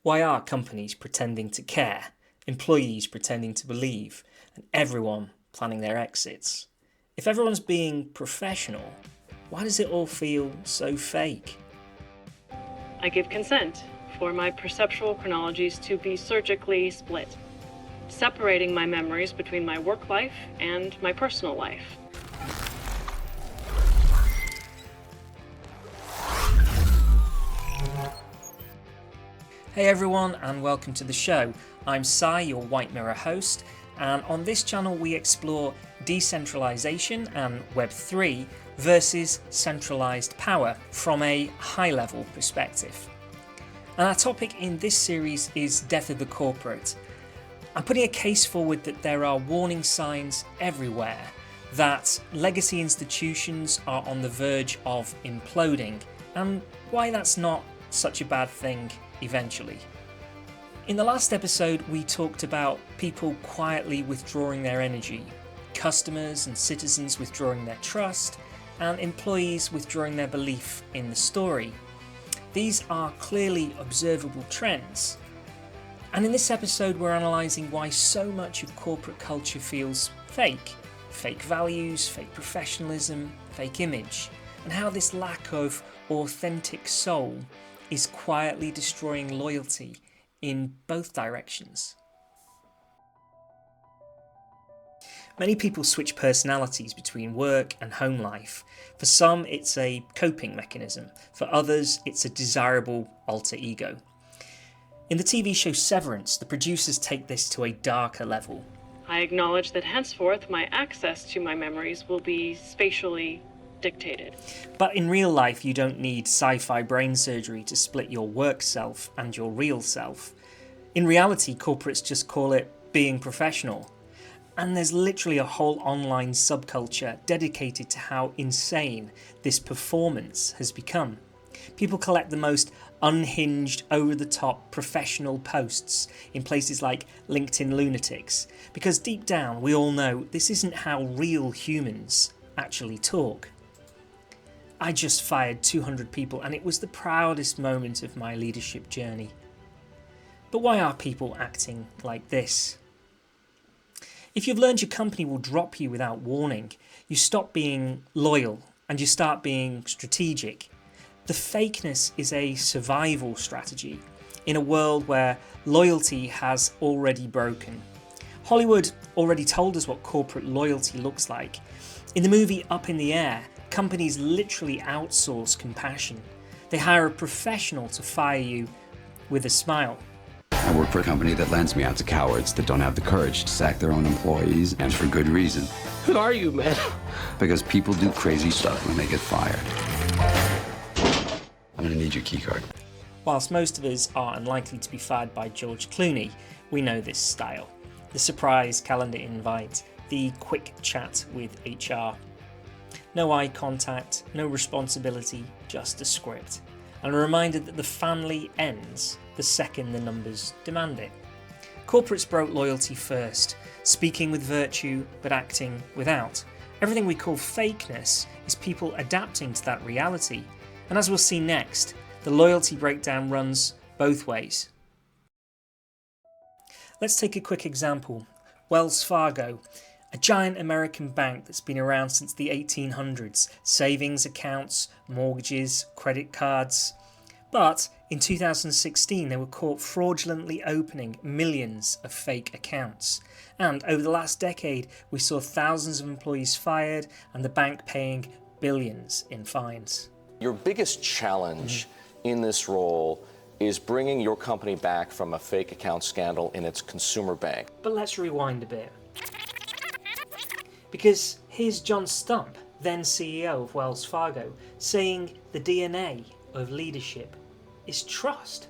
Why are companies pretending to care, employees pretending to believe, and everyone planning their exits? If everyone's being professional, why does it all feel so fake? I give consent for my perceptual chronologies to be surgically split, separating my memories between my work life and my personal life. Hey everyone, and welcome to the show. I'm Sai, your White Mirror host, and on this channel we explore decentralization and Web3 versus centralized power from a high-level perspective. And our topic in this series is Death of the Corporate. I'm putting a case forward that there are warning signs everywhere that legacy institutions are on the verge of imploding, and why that's not such a bad thing eventually. In the last episode, we talked about people quietly withdrawing their energy, customers and citizens withdrawing their trust, and employees withdrawing their belief in the story. These are clearly observable trends. And in this episode, we're analysing why so much of corporate culture feels fake. Fake values, fake professionalism, fake image, and how this lack of authentic soul is quietly destroying loyalty in both directions. Many people switch personalities between work and home life. For some, it's a coping mechanism. For others, it's a desirable alter ego. In the TV show Severance, the producers take this to a darker level. I acknowledge that henceforth my access to my memories will be spatially dictated. But in real life, you don't need sci-fi brain surgery to split your work self and your real self. In reality, corporates just call it being professional. And there's literally a whole online subculture dedicated to how insane this performance has become. People collect the most unhinged, over-the-top professional posts in places like LinkedIn Lunatics, because deep down we all know this isn't how real humans actually talk. I just fired 200 people and it was the proudest moment of my leadership journey. But why are people acting like this? If you've learned your company will drop you without warning, you stop being loyal and you start being strategic. The fakeness is a survival strategy in a world where loyalty has already broken. Hollywood already told us what corporate loyalty looks like. In the movie Up in the Air, companies literally outsource compassion. They hire a professional to fire you with a smile. I work for a company that lends me out to cowards that don't have the courage to sack their own employees, and for good reason. Who are you, man? Because people do crazy stuff when they get fired. I'm gonna need your keycard. Whilst most of us are unlikely to be fired by George Clooney, we know this style. The surprise calendar invite, the quick chat with HR. No eye contact, no responsibility, just a script. And a reminder that the family ends the second the numbers demand it. Corporates broke loyalty first, speaking with virtue but acting without. Everything we call fakeness is people adapting to that reality. And as we'll see next, the loyalty breakdown runs both ways. Let's take a quick example. Wells Fargo, a giant American bank that's been around since the 1800s, savings accounts, mortgages, credit cards. But in 2016 they were caught fraudulently opening millions of fake accounts. And over the last decade we saw thousands of employees fired and the bank paying billions in fines. Your biggest challenge in this role is bringing your company back from a fake account scandal in its consumer bank. But let's rewind a bit. Because here's John Stump, then CEO of Wells Fargo, saying the DNA of leadership is trust,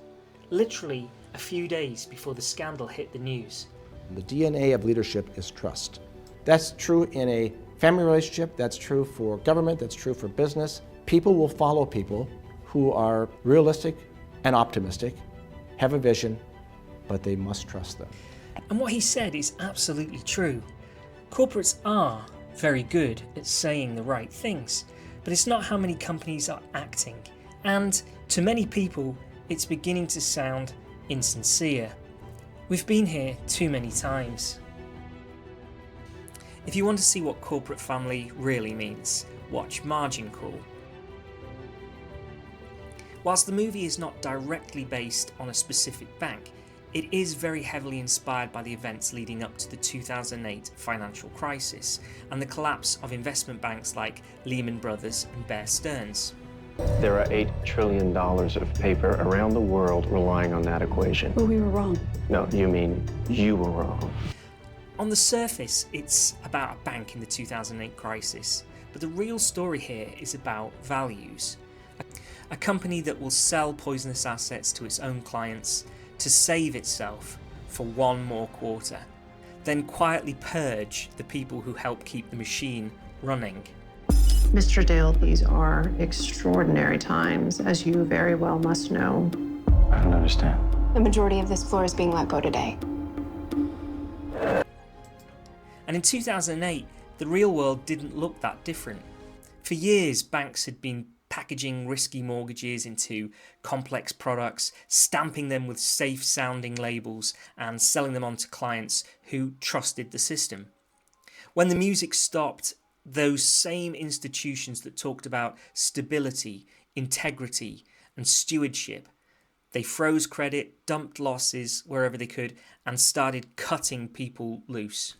literally a few days before the scandal hit the news. The DNA of leadership is trust. That's true in a family relationship, that's true for government, that's true for business. People will follow people who are realistic and optimistic, have a vision, but they must trust them. And what he said is absolutely true. Corporates are very good at saying the right things, but it's not how many companies are acting. And to many people, it's beginning to sound insincere. We've been here too many times. If you want to see what corporate family really means, watch Margin Call. Whilst the movie is not directly based on a specific bank, it is very heavily inspired by the events leading up to the 2008 financial crisis and the collapse of investment banks like Lehman Brothers and Bear Stearns. There are $8 trillion of paper around the world relying on that equation. But we were wrong. No, you mean you were wrong. On the surface, it's about a bank in the 2008 crisis, but the real story here is about values. A company that will sell poisonous assets to its own clients to save itself for one more quarter, then quietly purge the people who help keep the machine running. Mr. Dale, these are extraordinary times, as you very well must know. I don't understand. The majority of this floor is being let go today. And in 2008, the real world didn't look that different. For years, banks had been packaging risky mortgages into complex products, stamping them with safe-sounding labels and selling them on to clients who trusted the system. When the music stopped, those same institutions that talked about stability, integrity, and stewardship, they froze credit, dumped losses wherever they could, and started cutting people loose.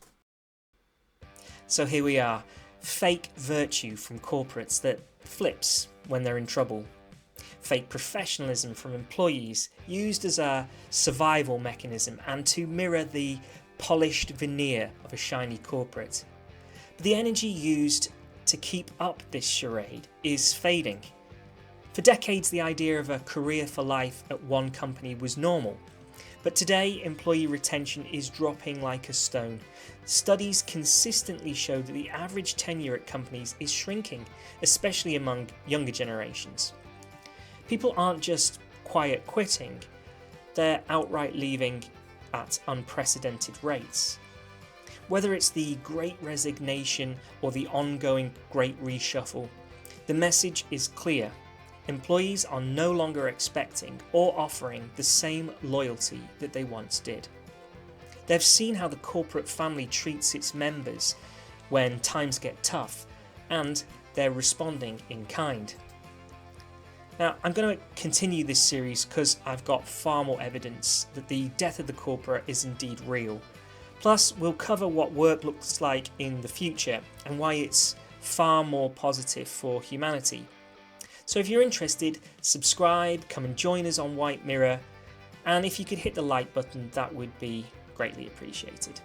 So here we are, fake virtue from corporates that flips when they're in trouble. Fake professionalism from employees used as a survival mechanism and to mirror the polished veneer of a shiny corporate. But the energy used to keep up this charade is fading. For decades, the idea of a career for life at one company was normal. But today, employee retention is dropping like a stone. Studies consistently show that the average tenure at companies is shrinking, especially among younger generations. People aren't just quiet quitting, they're outright leaving at unprecedented rates. Whether it's the Great Resignation or the ongoing Great Reshuffle, the message is clear. Employees are no longer expecting or offering the same loyalty that they once did. They've seen how the corporate family treats its members when times get tough, and they're responding in kind. Now, I'm going to continue this series because I've got far more evidence that the death of the corporate is indeed real. Plus, we'll cover what work looks like in the future and why it's far more positive for humanity. So if you're interested, subscribe, come and join us on White Mirror, and if you could hit the like button, that would be greatly appreciated.